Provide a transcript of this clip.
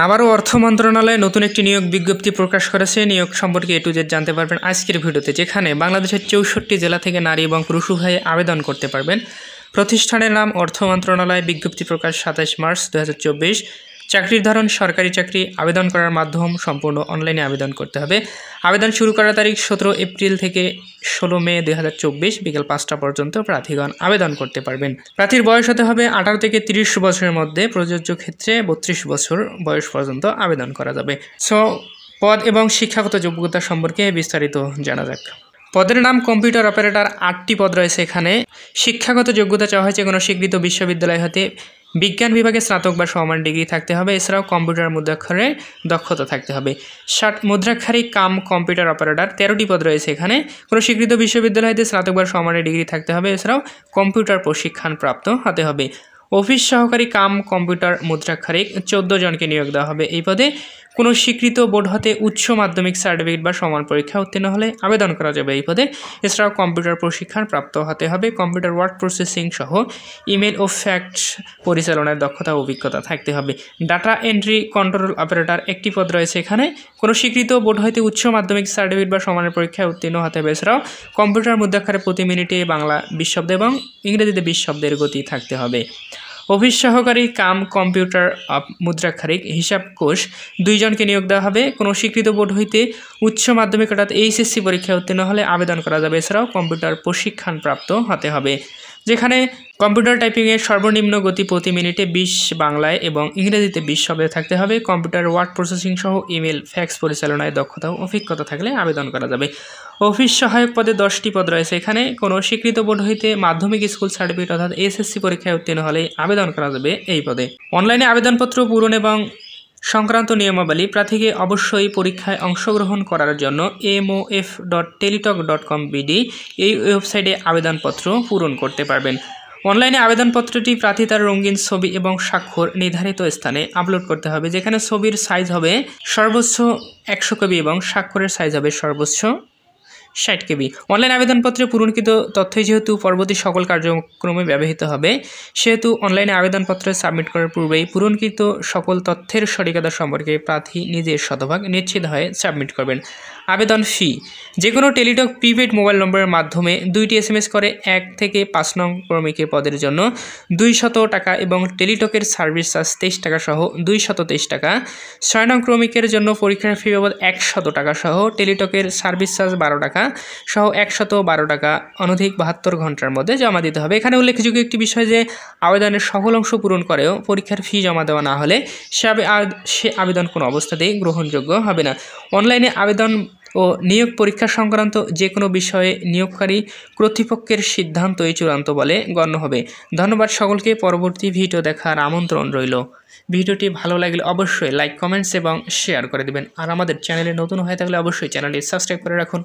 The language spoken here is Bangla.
আবারও অর্থ মন্ত্রণালয় নতুন একটি নিয়োগ বিজ্ঞপ্তি প্রকাশ করেছে। নিয়োগ সম্পর্কে A to Z জানতে পারবেন আজকের ভিডিওতে, যেখানে বাংলাদেশের 64 জেলা থেকে নারী এবং পুরুষ উভয়ে আবেদন করতে পারবেন। প্রতিষ্ঠানের নাম অর্থ মন্ত্রণালয়, বিজ্ঞপ্তি প্রকাশ 27 মার্চ 2024। চাকরির ধরন সরকারি চাকরি। আবেদন করার মাধ্যম সম্পূর্ণ অনলাইনে আবেদন করতে হবে। আবেদন শুরু করার তারিখ 17 এপ্রিল থেকে 16 মে 2024 বিকেল 5টা পর্যন্ত প্রার্থীগণ আবেদন করতে পারবেন। প্রার্থীর বয়স হতে হবে 18 থেকে 30 বছরের মধ্যে, প্রযোজ্য ক্ষেত্রে 32 বছর বয়স পর্যন্ত আবেদন করা যাবে। পদ এবং শিক্ষাগত যোগ্যতা সম্পর্কে বিস্তারিত জানা যাক। পদের নাম কম্পিউটার অপারেটর, 8টি পদ রয়েছে এখানে। শিক্ষাগত যোগ্যতা চাওয়া হয়েছে কোনো স্বীকৃত বিশ্ববিদ্যালয় হতে বিজ্ঞান বিভাগে স্নাতক বা সমমান ডিগ্রি থাকতে হবে। এছাড়াও কম্পিউটার মুদ্রাক্ষরে দক্ষতা থাকতে হবে। মুদ্রাক্ষরিক কাম কম্পিউটার অপারেটর, 13টি পদ রয়েছে এখানে। কোনো স্বীকৃত বিশ্ববিদ্যালয় হতে স্নাতক বা সমমানের ডিগ্রি থাকতে হবে। এছাড়াও কম্পিউটার প্রশিক্ষণ প্রাপ্ত হতে হবে। অফিস সহকারী কাম কম্পিউটার মুদ্রাক্ষরিক, 14 জনকে নিয়োগ দেওয়া হবে এই পদে। কোনো স্বীকৃত বোর্ড হতে উচ্চ মাধ্যমিক সার্টিফিকেট বা সমান পরীক্ষা উত্তীর্ণ হলে আবেদন করা যাবে এই পদে। এছাড়াও কম্পিউটার প্রশিক্ষণ প্রাপ্ত হতে হবে। কম্পিউটার ওয়ার্ড প্রসেসিং সহ ইমেল ও ফ্যাক্স পরিচালনার দক্ষতা ও অভিজ্ঞতা থাকতে হবে। ডাটা এন্ট্রি কন্ট্রোল অপারেটর, 1টি পদ রয়েছে এখানে। কোনো স্বীকৃত বোর্ড হতে উচ্চ মাধ্যমিক সার্টিফিকেট বা সমানের পরীক্ষায় উত্তীর্ণ হতে হবে। এছাড়াও কম্পিউটার মুদ্রাক্ষরে প্রতি মিনিটে বাংলা 20 শব্দ এবং ইংরেজিতে 20 শব্দের গতি থাকতে হবে। অফিস সহকারী কাম কম্পিউটার মুদ্রাক্ষরিক হিসাব কোষ, 2 জনকে নিয়োগ দেওয়া হবে। কোনো স্বীকৃত বোর্ড হইতে উচ্চ মাধ্যমিক অর্থাৎ HSC পরীক্ষায় উত্তীর্ণ হলে আবেদন করা যাবে। এছাড়াও কম্পিউটার প্রশিক্ষণ প্রাপ্ত হতে হবে, যেখানে কম্পিউটার টাইপিংয়ের সর্বনিম্ন গতি প্রতি মিনিটে 20 বাংলায় এবং ইংরেজিতে 20 শব্দে থাকতে হবে। কম্পিউটার ওয়ার্ড প্রসেসিং সহ ইমেল ফ্যাক্স পরিচালনায় দক্ষতা ও অভিজ্ঞতা থাকলে আবেদন করা যাবে। অফিস সহায়ক পদে 10টি পদ রয়েছে এখানে। কোনো স্বীকৃত বোর্ড হইতে মাধ্যমিক স্কুল সার্টিফিকেট অর্থাৎ SSC পরীক্ষায় উত্তীর্ণ হলে আবেদন করা যাবে এই পদে। অনলাইনে আবেদনপত্র পূরণ এবং সংক্রান্ত নিয়মাবলী। প্রার্থীকে অবশ্যই পরীক্ষায় অংশগ্রহণ করার জন্য mof.teletalk.com BD এই ওয়েবসাইটে আবেদনপত্র পূরণ করতে পারবেন। অনলাইনে আবেদনপত্রটি প্রার্থী তার রঙিন ছবি এবং স্বাক্ষর নির্ধারিত স্থানে আপলোড করতে হবে, যেখানে ছবির সাইজ হবে সর্বোচ্চ 100 KB এবং স্বাক্ষরের সাইজ হবে সর্বোচ্চ 60 KB। অনলাইন আবেদনপত্রে পূরণকৃত তথ্যই যেহেতু পরবর্তী সকল কার্যক্রমে ব্যবহৃত হবে, সেহেতু অনলাইনে আবেদনপত্র সাবমিট করার পূর্বেই পূরণকৃত সকল তথ্যের সঠিকতা সম্পর্কে প্রার্থী নিজের শতভাগ নিশ্চিত হয়ে সাবমিট করবেন। আবেদন ফি। যে কোনো টেলিটক প্রিপেড মোবাইল নম্বরের মাধ্যমে 2টি SMS করে 1 থেকে 5 নং ক্রমিকের পদের জন্য 200 টাকা এবং টেলিটকের সার্ভিস চার্জ 23 টাকা সহ 223 টাকা। 6 নং ক্রমিকের জন্য পরীক্ষার ফি বাবদ 100 টাকা সহ টেলিটকের সার্ভিস চার্জ 12 টাকা সহ 112 টাকা অনধিক 72 ঘন্টার মধ্যে জমা দিতে হবে। এখানে উল্লেখযোগ্য একটি বিষয় যে আবেদনের সকল অংশ পূরণ করেও পরীক্ষার ফি জমা দেওয়া না হলে সে আবেদন কোনো অবস্থাতেই গ্রহণযোগ্য হবে না। অনলাইনে আবেদন ও নিয়োগ পরীক্ষা সংক্রান্ত যে কোনো বিষয়ে নিয়োগকারী কর্তৃপক্ষের সিদ্ধান্তই চূড়ান্ত বলে গণ্য হবে। ধন্যবাদ সকলকে। পরবর্তী ভিডিও দেখার আমন্ত্রণ রইল। ভিডিওটি ভালো লাগলে অবশ্যই লাইক, কমেন্টস এবং শেয়ার করে দেবেন। আর আমাদের চ্যানেলে নতুন হয়ে থাকলে অবশ্যই চ্যানেলটি সাবস্ক্রাইব করে রাখুন।